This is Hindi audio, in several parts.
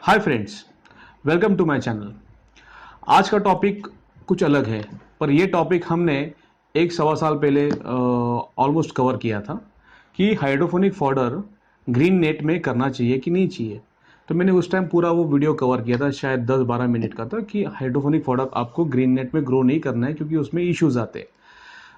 Hi friends, welcome to my channel. आज का टॉपिक कुछ अलग है, पर यह टॉपिक हमने एक सवा साल पहले ऑलमोस्ट कवर किया था कि हाइड्रोफोनिक फॉडर ग्रीन नेट में करना चाहिए कि नहीं चाहिए। तो मैंने उस टाइम पूरा वो वीडियो कवर किया था, शायद 10-12 मिनट का था, कि हाइड्रोफोनिक फॉडर आपको ग्रीन नेट में ग्रो नहीं करना है क्योंकि उसमें इश्यूज आते हैं।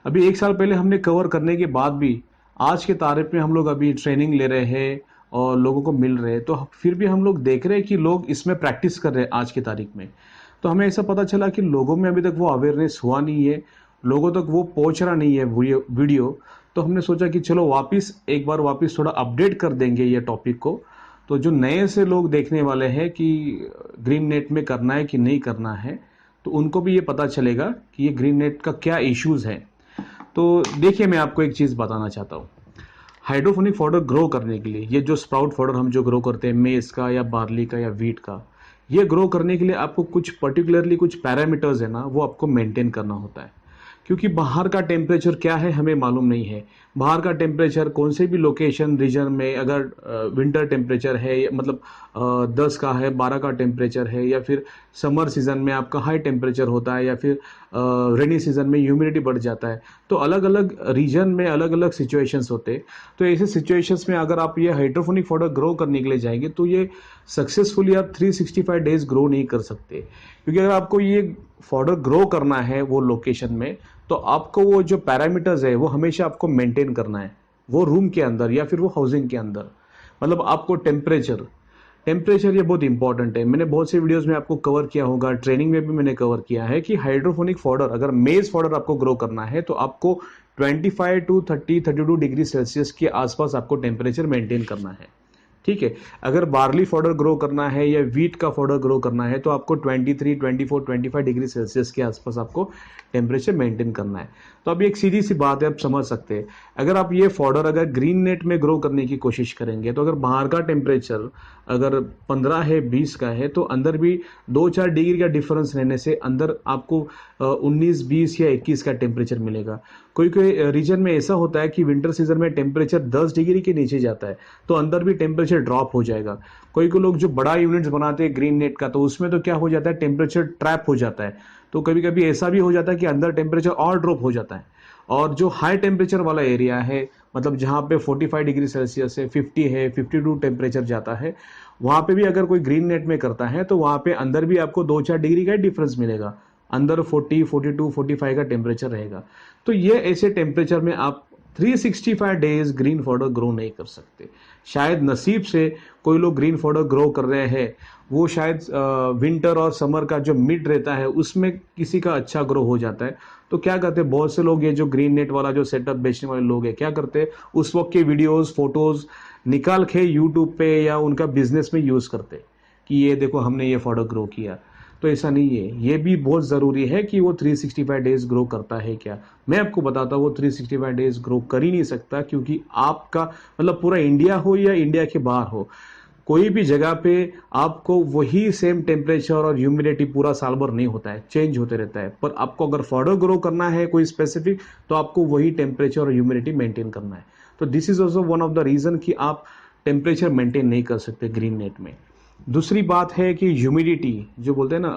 अभी एक साल पहले हमने कवर करने के बाद भी आज के तारीख में हम लोग अभी ट्रेनिंग ले रहे हैं और लोगों को मिल रहे हैं, तो फिर भी हम लोग देख रहे हैं कि लोग इसमें प्रैक्टिस कर रहे हैं आज की तारीख में। तो हमें ऐसा पता चला कि लोगों में अभी तक वो अवेयरनेस हुआ नहीं है, लोगों तक वो पहुंच रहा नहीं है वीडियो। तो हमने सोचा कि चलो वापस एक बार वापस थोड़ा अपडेट कर देंगे ये टॉपिक को। तो जो नए से लोग देखने वाले हैं कि ग्रीन नेट में करना है कि नहीं करना है, तो उनको भी ये पता चलेगा कि ये ग्रीन नेट का क्या इश्यूज है। तो देखिए, मैं आपको एक चीज़ बताना चाहता हूँ। हाइड्रोफोनिक फॉडर ग्रो करने के लिए, ये जो स्प्राउट फॉडर हम जो ग्रो करते हैं मेज का या बार्ली का या वीट का, ये ग्रो करने के लिए आपको कुछ पर्टिकुलरली कुछ पैरामीटर्स है ना, वो आपको मेंटेन करना होता है। क्योंकि बाहर का टेम्परेचर क्या है हमें मालूम नहीं है। बाहर का टेम्परेचर कौन से भी लोकेशन रीजन में, अगर विंटर टेम्परेचर है, मतलब 10 का है, 12 का टेम्परेचर है, या फिर समर सीजन में आपका हाई टेम्परेचर होता है, या फिर रेनी सीजन में ह्यूमिडिटी बढ़ जाता है। तो अलग अलग रीजन में अलग अलग सिचुएशंस होते हैं। तो ऐसे सिचुएशंस में अगर आप ये हाइड्रोफोनिक फॉडर ग्रो करने के लिए जाएंगे तो ये सक्सेसफुली आप 365 डेज ग्रो नहीं कर सकते। क्योंकि अगर आपको ये फॉडर ग्रो करना है वो लोकेशन में, तो आपको वो जो पैरामीटर्स है वो हमेशा आपको मेंटेन करना है, वो रूम के अंदर या फिर वो हाउसिंग के अंदर। मतलब आपको टेम्परेचर ये बहुत इंपॉर्टेंट है। मैंने बहुत से वीडियोस में आपको कवर किया होगा, ट्रेनिंग में भी मैंने कवर किया है कि हाइड्रोफोनिक फॉडर, अगर मेज फॉडर आपको ग्रो करना है तो आपको 25 टू 32 डिग्री सेल्सियस के आसपास आपको टेम्परेचर मेंटेन करना है। ठीक है। अगर बार्ली फॉडर ग्रो करना है या वीट का फॉडर ग्रो करना है तो आपको 23, 24, 25 डिग्री सेल्सियस के आसपास आपको टेम्परेचर मेंटेन करना है। तो अभी एक सीधी सी बात है, आप समझ सकते हैं। अगर आप ये फॉडर अगर ग्रीन नेट में ग्रो करने की कोशिश करेंगे तो अगर बाहर का टेम्परेचर अगर 15 है, 20 का है, तो अंदर भी 2-4 डिग्री का डिफरेंस रहने से अंदर आपको 19, 20 या 21 का टेम्परेचर मिलेगा। कोई कोई रीजन में ऐसा होता है कि विंटर सीजन में टेम्परेचर 10 डिग्री के नीचे जाता है, तो अंदर भी टेम्परेचर ड्रॉप हो जाएगा। कोई कोई लोग जो बड़ा यूनिट्स बनाते हैं ग्रीन नेट का, तो उसमें तो क्या हो जाता है, टेम्परेचर ट्रैप हो जाता है। तो कभी कभी ऐसा भी हो जाता है कि अंदर टेम्परेचर और ड्रॉप हो जाता है। और जो हाई टेम्परेचर वाला एरिया है, मतलब जहाँ पे 45 डिग्री सेल्सियस है, 50 है, 52 टेम्परेचर जाता है, वहाँ पे भी अगर कोई ग्रीन नेट में करता है तो वहाँ पे अंदर भी आपको 2-4 डिग्री का डिफरेंस मिलेगा। अंदर 40, 42, 45 का टेम्परेचर रहेगा। तो ये ऐसे टेम्परेचर में आप 365 डेज ग्रीन फॉडर ग्रो नहीं कर सकते। शायद नसीब से कोई लोग ग्रीन फॉडर ग्रो कर रहे हैं, वो शायद विंटर और समर का जो मिड रहता है उसमें किसी का अच्छा ग्रो हो जाता है। तो क्या करते हैं बहुत से लोग, ये जो ग्रीन नेट वाला जो सेटअप बेचने वाले लोग हैं, क्या करते हैं, उस वक्त के वीडियोस फोटोज निकाल के यूट्यूब पे या उनका बिजनेस में यूज करते हैं कि ये देखो हमने ये फॉडर ग्रो किया। तो ऐसा नहीं है। ये भी बहुत ज़रूरी है कि वो 365 डेज ग्रो करता है क्या। मैं आपको बताता हूँ वो 365 डेज ग्रो कर ही नहीं सकता, क्योंकि आपका मतलब पूरा इंडिया हो या इंडिया के बाहर हो, कोई भी जगह पे आपको वही सेम टेम्परेचर और ह्यूमिडिटी पूरा साल भर नहीं होता है, चेंज होते रहता है। पर आपको अगर फॉडर ग्रो करना है कोई स्पेसिफिक, तो आपको वही टेम्परेचर और ह्यूमिडिटी मेंटेन करना है। तो this is also one of the reason कि आप टेम्परेचर मेंटेन नहीं कर सकते ग्रीन नेट में। दूसरी बात है कि ह्यूमिडिटी जो बोलते हैं ना,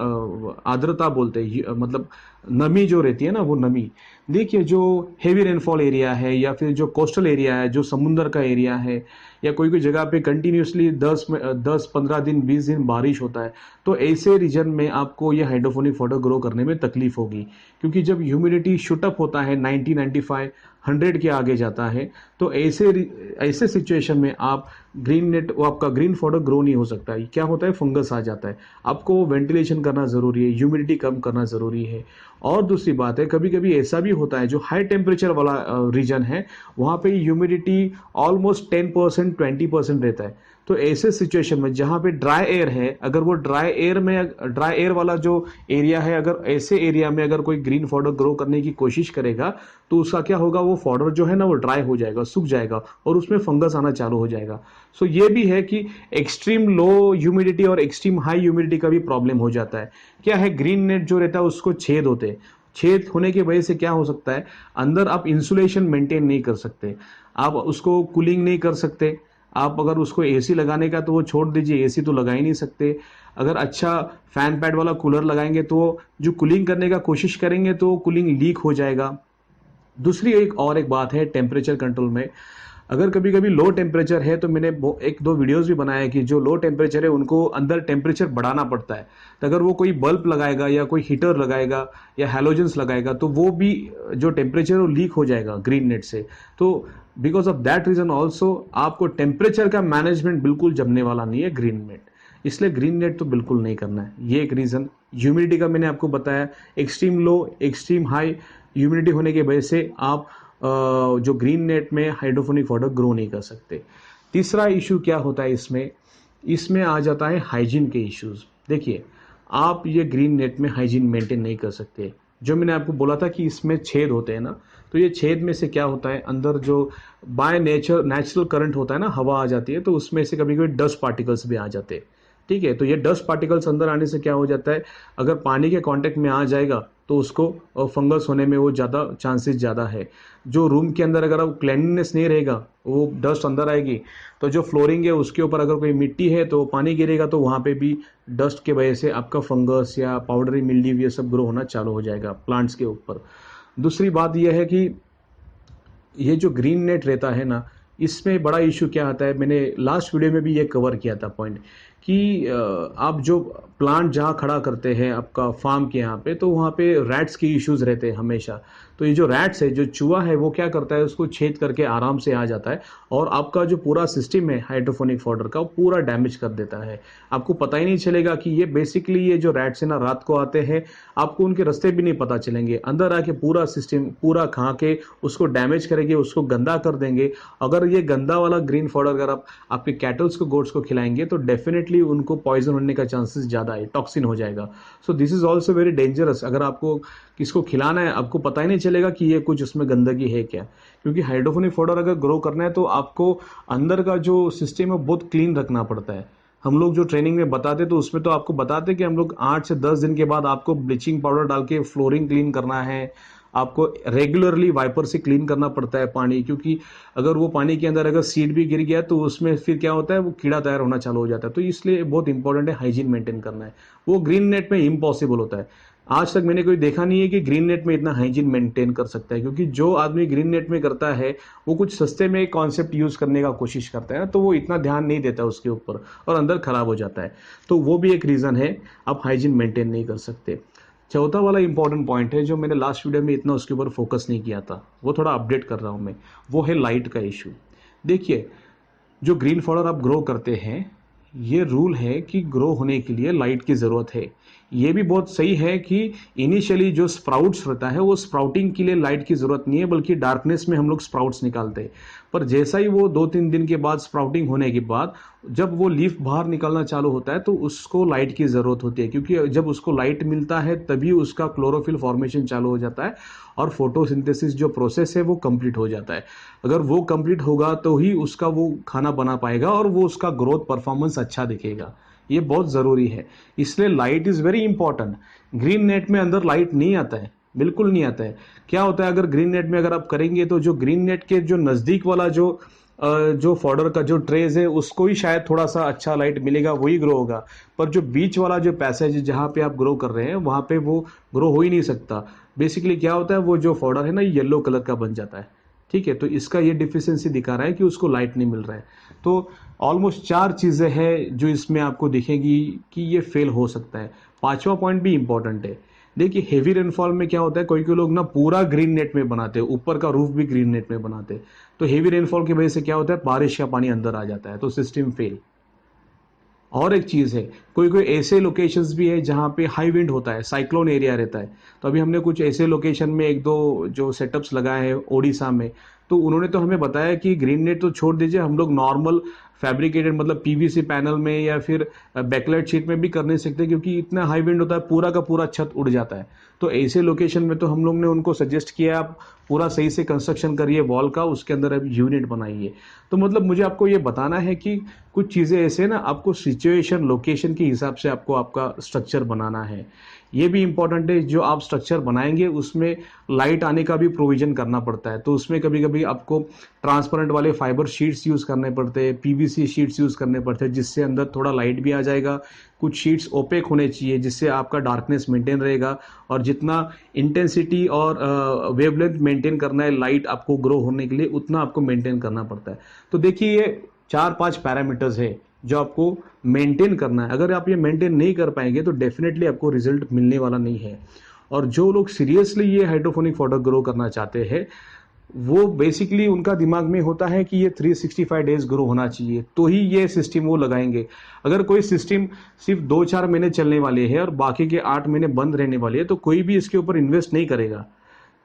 आर्द्रता बोलते हैं, मतलब नमी जो रहती है ना, वो नमी। देखिए, जो हेवी रेनफॉल एरिया है या फिर जो कोस्टल एरिया है, जो समुंदर का एरिया है, या कोई कोई जगह पे कंटिन्यूसली 10-15 दिन 20 दिन बारिश होता है, तो ऐसे रीजन में आपको ये हाइड्रोफोनिक फॉडर ग्रो करने में तकलीफ होगी। क्योंकि जब ह्यूमिडिटी शूटअप होता है 90, 95, 100 के आगे जाता है, तो ऐसे सिचुएशन में आप ग्रीन नेट, वो आपका ग्रीन फॉडर ग्रो नहीं हो सकता है। क्या होता है, फंगस आ जाता है। आपको वेंटिलेशन करना ज़रूरी है, ह्यूमिडिटी कम करना ज़रूरी है। और दूसरी बात है, कभी कभी ऐसा भी होता है जो हाई टेम्परेचर वाला रीजन है, वहाँ पे ह्यूमिडिटी ऑलमोस्ट 10%, 20% रहता है। तो ऐसे सिचुएशन में जहाँ पे ड्राई एयर है, अगर वो ड्राई एयर वाला जो एरिया है, अगर ऐसे एरिया में अगर कोई ग्रीन फॉडर ग्रो करने की कोशिश करेगा, तो उसका क्या होगा, वो फॉडर जो है ना वो ड्राई हो जाएगा, सूख जाएगा, और उसमें फंगस आना चालू हो जाएगा। सो ये भी है कि एक्सट्रीम लो ह्यूमिडिटी और एक्सट्रीम हाई ह्यूमिडिटी का भी प्रॉब्लम हो जाता है। क्या है, ग्रीन नेट जो रहता है उसको छेद होते हैं। छेद होने की वजह से क्या हो सकता है, अंदर आप इंसुलेशन मेंटेन नहीं कर सकते, आप उसको कूलिंग नहीं कर सकते, आप अगर उसको एसी लगाने का तो वो छोड़ दीजिए, एसी तो लगा ही नहीं सकते। अगर अच्छा फैन पैड वाला कूलर लगाएंगे तो जो कूलिंग करने का कोशिश करेंगे तो कूलिंग लीक हो जाएगा। दूसरी एक बात है टेम्परेचर कंट्रोल में, अगर कभी कभी लो टेम्परेचर है तो मैंने एक दो वीडियोस भी बनाया कि जो लो टेम्परेचर है उनको अंदर टेम्परेचर बढ़ाना पड़ता है। तो अगर वो कोई बल्ब लगाएगा या कोई हीटर लगाएगा या हैलोजेंस लगाएगा तो वो भी जो टेम्परेचर वो लीक हो जाएगा ग्रीन नेट से। तो because of that reason also आपको टेम्परेचर का मैनेजमेंट बिल्कुल जमने वाला नहीं है ग्रीन नेट, इसलिए ग्रीन नेट तो बिल्कुल नहीं करना है। ये एक रीज़न। ह्यूमिडिटी का मैंने आपको बताया, extreme low extreme high humidity होने की वजह से आप जो ग्रीन नेट में हाइड्रोपोनिक फॉडर ग्रो नहीं कर सकते। तीसरा इशू क्या होता है इसमें, इसमें आ जाता है हाइजीन के इश्यूज। देखिए आप ये ग्रीन नेट में हाइजीन मेंटेन नहीं कर सकते। जो मैंने आपको बोला था कि इसमें छेद होते हैं ना, तो ये छेद में से क्या होता है, अंदर जो बाय नेचुरल करंट होता है ना, हवा आ जाती है तो उसमें से कभी कभी डस्ट पार्टिकल्स भी आ जाते हैं। ठीक है, तो ये डस्ट पार्टिकल्स अंदर आने से क्या हो जाता है, अगर पानी के कांटेक्ट में आ जाएगा तो उसको फंगस होने में वो ज़्यादा चांसेस ज़्यादा है। जो रूम के अंदर अगर आप क्लीननेस नहीं रहेगा वो डस्ट अंदर आएगी, तो जो फ्लोरिंग है उसके ऊपर अगर कोई मिट्टी है तो पानी गिरेगा तो वहाँ पे भी डस्ट के वजह से आपका फंगस या पाउडरी मिल्ड्यू ये सब ग्रो होना चालू हो जाएगा प्लांट्स के ऊपर। दूसरी बात यह है कि ये जो ग्रीन नेट रहता है ना, इसमें बड़ा इशू क्या आता है, मैंने लास्ट वीडियो में भी ये कवर किया था पॉइंट कि आप जो प्लांट जहाँ खड़ा करते हैं आपका फार्म के यहाँ पे, तो वहाँ पे रैट्स की इश्यूज रहते हैं हमेशा। तो ये जो रैट्स है, जो चूहा है, वो क्या करता है, उसको छेद करके आराम से आ जाता है और आपका जो पूरा सिस्टम है हाइड्रोपोनिक फॉडर का वो पूरा डैमेज कर देता है। आपको पता ही नहीं चलेगा कि ये बेसिकली ये जो रैट्स है ना रात को आते हैं, आपको उनके रास्ते भी नहीं पता चलेंगे, अंदर आके पूरा सिस्टम पूरा खा के उसको डैमेज करेंगे, उसको गंदा कर देंगे। अगर ये गंदा वाला ग्रीन फॉडर अगर आप आपके कैटल्स को गोट्स को खिलाएंगे तो डेफिनेटली उनको पॉइजन होने का चांसेस ज़्यादा है, टॉक्सिन हो जाएगा। So this is also very dangerous. अगर आपको किसको खिलाना है आपको पता ही नहीं चलेगा कि ये कुछ उसमें गंदगी है क्या, क्योंकि हाइड्रोपोनिक फॉडर अगर ग्रो करना है तो आपको अंदर का जो सिस्टम है बहुत क्लीन रखना पड़ता है। हम लोग जो ट्रेनिंग में बताते तो उसमें तो आपको बताते कि हम लोग 8 से 10 दिन के बाद आपको ब्लीचिंग पाउडर डाल के फ्लोरिंग क्लीन करना है, आपको रेगुलरली वाइपर से क्लीन करना पड़ता है पानी, क्योंकि अगर वो पानी के अंदर अगर सीड भी गिर गया तो उसमें फिर क्या होता है, वो कीड़ा तैयार होना चालू हो जाता है। तो इसलिए बहुत इंपॉर्टेंट है हाइजीन मेंटेन करना है, वो ग्रीन नेट में इम्पॉसिबल होता है। आज तक मैंने कोई देखा नहीं है कि ग्रीन नेट में इतना हाइजीन मेंटेन कर सकता है, क्योंकि जो आदमी ग्रीन नेट में करता है वो कुछ सस्ते में कॉन्सेप्ट यूज करने का कोशिश करता है, तो वो इतना ध्यान नहीं देता उसके ऊपर और अंदर खराब हो जाता है। तो वो भी एक रीज़न है आप हाइजीन मेंटेन नहीं कर सकते। चौथा वाला इंपॉर्टेंट पॉइंट है जो मैंने लास्ट वीडियो में इतना उसके ऊपर फोकस नहीं किया था, वो थोड़ा अपडेट कर रहा हूँ मैं, वो है लाइट का इशू। देखिए जो ग्रीन फॉडर आप ग्रो करते हैं, ये रूल है कि ग्रो होने के लिए लाइट की ज़रूरत है। ये भी बहुत सही है कि इनिशियली जो स्प्राउट्स रहता है वो स्प्राउटिंग के लिए लाइट की ज़रूरत नहीं है, बल्कि डार्कनेस में हम लोग स्प्राउट्स निकालते हैं। पर जैसा ही वो 2-3 दिन के बाद स्प्राउटिंग होने के बाद जब वो लीफ बाहर निकलना चालू होता है तो उसको लाइट की ज़रूरत होती है, क्योंकि जब उसको लाइट मिलता है तभी उसका क्लोरोफिल फॉर्मेशन चालू हो जाता है और फोटोसिंथेसिस जो प्रोसेस है वो कंप्लीट हो जाता है। अगर वो कंप्लीट होगा तो ही उसका वो खाना बना पाएगा और वो उसका ग्रोथ परफॉर्मेंस अच्छा दिखेगा। ये बहुत ज़रूरी है, इसलिए light is very important. Green net में अंदर लाइट नहीं आता है, बिल्कुल नहीं आता है। क्या होता है, अगर ग्रीन नेट में अगर आप करेंगे तो जो ग्रीन नेट के जो नज़दीक वाला जो फॉडर का जो ट्रेज है उसको ही शायद थोड़ा सा अच्छा लाइट मिलेगा, वही ग्रो होगा। पर जो बीच वाला जो पैसेज जहाँ पे आप ग्रो कर रहे हैं वहाँ पे वो ग्रो हो ही नहीं सकता। बेसिकली क्या होता है, वो जो फॉडर है ना येलो कलर का बन जाता है। ठीक है, तो इसका ये डिफिशियंसी दिखा रहा है कि उसको लाइट नहीं मिल रहा है। तो ऑलमोस्ट 4 चीज़ें हैं जो इसमें आपको दिखेगी कि ये फेल हो सकता है। पांचवा पॉइंट भी इंपॉर्टेंट है। देखिए हेवी रेनफॉल में क्या होता है, कोई कोई लोग ना पूरा ग्रीन नेट में बनाते हैं, ऊपर का रूफ भी ग्रीन नेट में बनाते हैं। तो हेवी रेनफॉल की वजह से क्या होता है, बारिश का पानी अंदर आ जाता है तो सिस्टम फेल। और एक चीज़ है, कोई कोई ऐसे लोकेशंस भी है जहाँ पे हाई विंड होता है, साइक्लोन एरिया रहता है। तो अभी हमने कुछ ऐसे लोकेशन में 1-2 जो सेटअप्स लगाए हैं ओडिशा में, तो उन्होंने तो हमें बताया कि ग्रीन नेट तो छोड़ दीजिए, हम लोग नॉर्मल फैब्रिकेटेड मतलब पीवीसी पैनल में या फिर बैकलाइट शीट में भी कर नहीं सकते, क्योंकि इतना हाई विंड होता है पूरा का पूरा छत उड़ जाता है। तो ऐसे लोकेशन में तो हम लोग ने उनको सजेस्ट किया आप पूरा सही से कंस्ट्रक्शन करिए वॉल का, उसके अंदर अब यूनिट बनाइए। तो मतलब मुझे आपको ये बताना है कि कुछ चीज़ें ऐसे ना आपको सिचुएशन लोकेशन के हिसाब से आपको आपका स्ट्रक्चर बनाना है। ये भी इंपॉर्टेंट है, जो आप स्ट्रक्चर बनाएंगे उसमें लाइट आने का भी प्रोविजन करना पड़ता है। तो उसमें कभी कभी आपको ट्रांसपेरेंट वाले फाइबर शीट्स यूज़ करने पड़ते हैं, पीवीसी शीट्स यूज़ करने पड़ते हैं, जिससे अंदर थोड़ा लाइट भी आ जाएगा। कुछ शीट्स ओपेक होने चाहिए जिससे आपका डार्कनेस मेंटेन रहेगा, और जितना इंटेंसिटी और वेवलेंथ मेंटेन करना है लाइट आपको ग्रो होने के लिए, उतना आपको मेंटेन करना पड़ता है। तो देखिए ये 4-5 पैरामीटर्स है जो आपको मेंटेन करना है। अगर आप ये मेंटेन नहीं कर पाएंगे तो डेफिनेटली आपको रिजल्ट मिलने वाला नहीं है। और जो लोग सीरियसली ये हाइड्रोपोनिक फॉडर ग्रो करना चाहते हैं, वो बेसिकली उनका दिमाग में होता है कि ये 365 डेज ग्रो होना चाहिए, तो ही ये सिस्टम वो लगाएंगे। अगर कोई सिस्टम सिर्फ 2-4 महीने चलने वाले हैं और बाकी के 8 महीने बंद रहने वाले हैं, तो कोई भी इसके ऊपर इन्वेस्ट नहीं करेगा।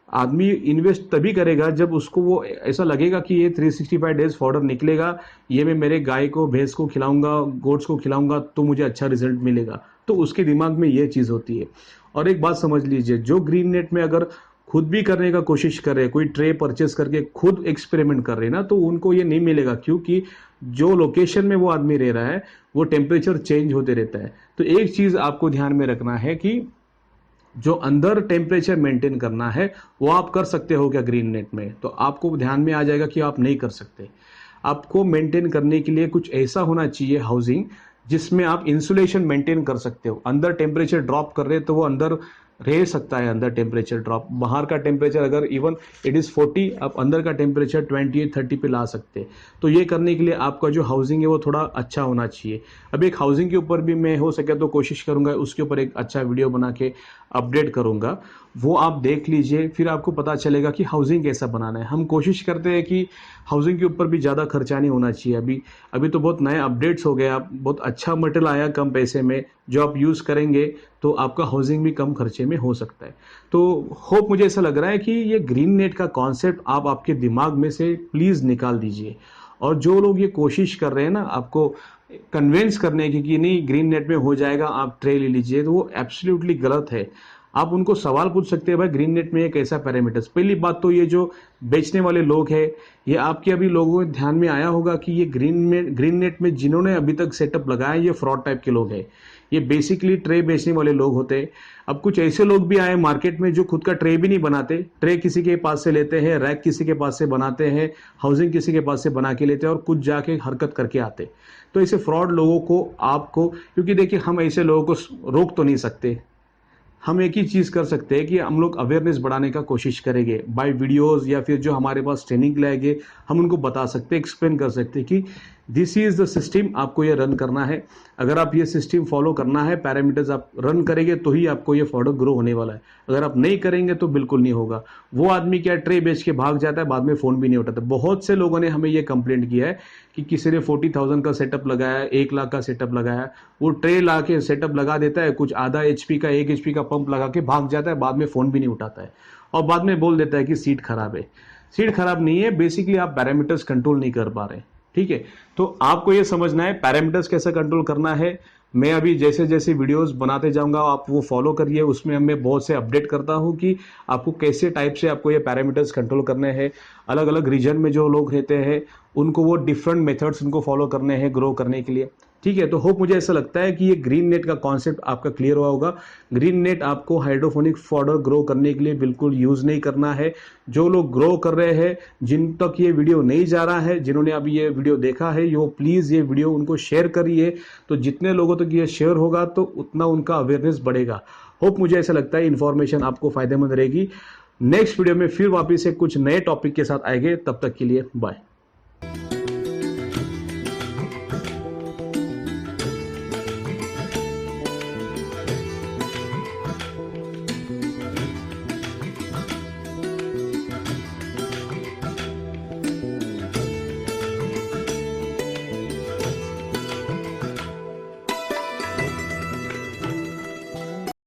आदमी इन्वेस्ट तभी करेगा जब उसको वो ऐसा लगेगा कि ये 365 डेज फॉडर निकलेगा, ये मैं मेरे गाय को, भैंस को खिलाऊंगा, गोट्स को खिलाऊंगा, तो मुझे अच्छा रिजल्ट मिलेगा। तो उसके दिमाग में ये चीज़ होती है। और एक बात समझ लीजिए, जो ग्रीन नेट में अगर खुद भी करने का कोशिश कर रहे हैं, कोई ट्रे परचेस करके खुद एक्सपेरिमेंट कर रहे हैं ना, तो उनको ये नहीं मिलेगा, क्योंकि जो लोकेशन में वो आदमी रह रहा है वो टेम्परेचर चेंज होते रहता है। तो एक चीज़ आपको ध्यान में रखना है कि जो अंदर टेम्परेचर मेंटेन करना है वो आप कर सकते हो क्या ग्रीन नेट में, तो आपको ध्यान में आ जाएगा कि आप नहीं कर सकते। आपको मेंटेन करने के लिए कुछ ऐसा होना चाहिए हाउसिंग जिसमें आप इंसुलेशन मेंटेन कर सकते हो। अंदर टेम्परेचर ड्रॉप कर रहे हैं तो वो अंदर रह सकता है, अंदर टेम्परेचर ड्रॉप। बाहर का टेम्परेचर अगर इवन इट इज़ 40, आप अंदर का टेम्परेचर 28-30 पे ला सकते हैं। तो ये करने के लिए आपका जो हाउसिंग है वो थोड़ा अच्छा होना चाहिए। अब एक हाउसिंग के ऊपर भी मैं हो सके तो कोशिश करूंगा उसके ऊपर एक अच्छा वीडियो बना के अपडेट करूंगा, वो आप देख लीजिए, फिर आपको पता चलेगा कि हाउसिंग कैसा बनाना है। हम कोशिश करते हैं कि हाउसिंग के ऊपर भी ज़्यादा खर्चा नहीं होना चाहिए। अभी तो बहुत नए अपडेट्स हो गए, आप बहुत अच्छा मटेरियल आया कम पैसे में, जो आप यूज़ करेंगे तो आपका हाउसिंग भी कम खर्चे में हो सकता है। तो होप मुझे ऐसा लग रहा है कि ये ग्रीन नेट का कॉन्सेप्ट आप आपके दिमाग में से प्लीज़ निकाल दीजिए। और जो लोग ये कोशिश कर रहे हैं ना आपको कन्विंस करने की कि नहीं ग्रीन नेट में हो जाएगा, आप ट्रे ले लीजिए, तो वो एब्सोल्युटली गलत है। आप उनको सवाल पूछ सकते हैं, भाई ग्रीन नेट में ये कैसा पैरामीटर्स। पहली बात तो ये जो बेचने वाले लोग हैं, ये आपके अभी लोगों के ध्यान में आया होगा कि ये ग्रीन नेट में जिन्होंने अभी तक सेटअप लगाया ये फ्रॉड टाइप के लोग हैं। ये बेसिकली ट्रे बेचने वाले लोग होते हैं। अब कुछ ऐसे लोग भी आए मार्केट में जो खुद का ट्रे भी नहीं बनाते, ट्रे किसी के पास से लेते हैं, रैक किसी के पास से बनाते हैं, हाउसिंग किसी के पास से बना के लेते हैं और कुछ जाके हरकत करके आते। तो ऐसे फ्रॉड लोगों को आपको, क्योंकि देखिए हम ऐसे लोगों को रोक तो नहीं सकते, हम एक ही चीज़ कर सकते हैं कि हम लोग अवेयरनेस बढ़ाने का कोशिश करेंगे बाय वीडियोस, या फिर जो हमारे पास ट्रेनिंग लाएंगे हम उनको बता सकते हैं, एक्सप्लेन कर सकते हैं कि दिस इज़ द सिस्टम, आपको ये रन करना है। अगर आप ये सिस्टम फॉलो करना है, पैरामीटर्स आप रन करेंगे तो ही आपको ये फॉर्डर ग्रो होने वाला है। अगर आप नहीं करेंगे तो बिल्कुल नहीं होगा। वो आदमी क्या ट्रे बेच के भाग जाता है, बाद में फ़ोन भी नहीं उठाता। बहुत से लोगों ने हमें ये कंप्लेंट किया है कि किसी ने 40,000 का सेटअप लगाया, 1 लाख का सेटअप लगाया, वो ट्रे ला के सेटअप लगा देता है, कुछ आधा HP का 1 HP का पंप लगा के भाग जाता है, बाद में फ़ोन भी नहीं उठाता है और बाद में बोल देता है कि सीट खराब है। सीट खराब नहीं है, बेसिकली आप पैरामीटर्स कंट्रोल नहीं कर पा रहे। ठीक है, तो आपको ये समझना है पैरामीटर्स कैसे कंट्रोल करना है। मैं अभी जैसे जैसे वीडियोस बनाते जाऊंगा आप वो फॉलो करिए, उसमें मैं बहुत से अपडेट करता हूं कि आपको कैसे टाइप से आपको ये पैरामीटर्स कंट्रोल करने हैं। अलग अलग रीजन में जो लोग रहते हैं उनको वो डिफरेंट मेथड्स उनको फॉलो करने हैं ग्रो करने के लिए। ठीक है, तो होप मुझे ऐसा लगता है कि ये ग्रीन नेट का कॉन्सेप्ट आपका क्लियर हुआ होगा। ग्रीन नेट आपको हाइड्रोफोनिक फॉडर ग्रो करने के लिए बिल्कुल यूज़ नहीं करना है। जो लोग ग्रो कर रहे हैं, जिन तक ये वीडियो नहीं जा रहा है, जिन्होंने अभी ये वीडियो देखा है, यो प्लीज़ ये वीडियो उनको शेयर करिए। तो जितने लोगों तक ये शेयर होगा तो उतना उनका अवेयरनेस बढ़ेगा। होप मुझे ऐसा लगता है इन्फॉर्मेशन आपको फायदेमंद रहेगी। नेक्स्ट वीडियो में फिर वापस से कुछ नए टॉपिक के साथ आएंगे, तब तक के लिए बाय।